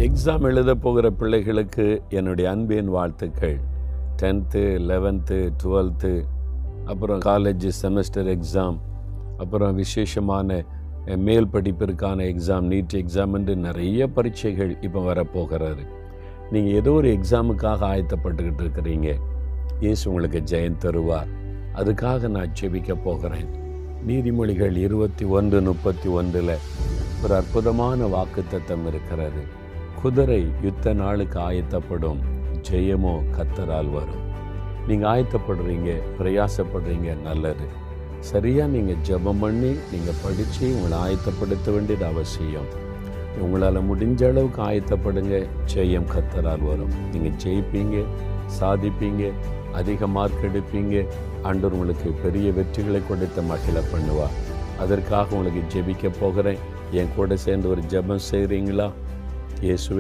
Exam எழுத போகிற பிள்ளைகளுக்கு என்னுடைய அன்பின் வாழ்த்துக்கள். 10th 11th 12th அப்புறம் காலேஜ் செமஸ்டர் எக்ஸாம், அப்புறம் விசேஷமான மேல் படிப்பிற்கான எக்ஸாம், நீட் எக்ஸாம் என்று நிறைய பரீட்சைகள் இப்போ வரப்போகிறாரு. நீங்கள் ஏதோ ஒரு எக்ஸாமுக்காக ஆயத்தப்பட்டுக்கிட்டு இருக்கிறீங்க. இயேசு உங்களுக்கு ஜெயம் தருவார். அதுக்காக நான் ஜெபிக்க போகிறேன். நீதிமொழிகள் 21:31 ஒரு அற்புதமான வாக்குத்தத்தம் இருக்கிறது. குதிரை யுத்த நாளுக்கு ஆயத்தப்படும், ஜெயமோ கர்த்தரால் வரும். நீங்கள் ஆயத்தப்படுறீங்க, பிரயாசப்படுறீங்க, நல்லது. சரியாக நீங்கள் ஜெபம் பண்ணி நீங்கள் படித்து உங்களை ஆயத்தப்படுத்த வேண்டியது அவசியம். உங்களால் முடிஞ்ச அளவுக்கு ஆயத்தப்படுங்க, ஜெயம் கர்த்தரால் வரும். நீங்கள் ஜெயிப்பீங்க, சாதிப்பீங்க, அதிக மார்க் எடுப்பீங்க. ஆண்டவர் உங்களுக்கு பெரிய வெற்றிகளை கொடுத்து மகிழ பண்ணுவார். அதற்காக உங்களுக்கு ஜெபிக்க போகிறேன். என் கூட சேர்ந்து ஒரு ஜெபம் செய்கிறீங்களா? இயேசுவே,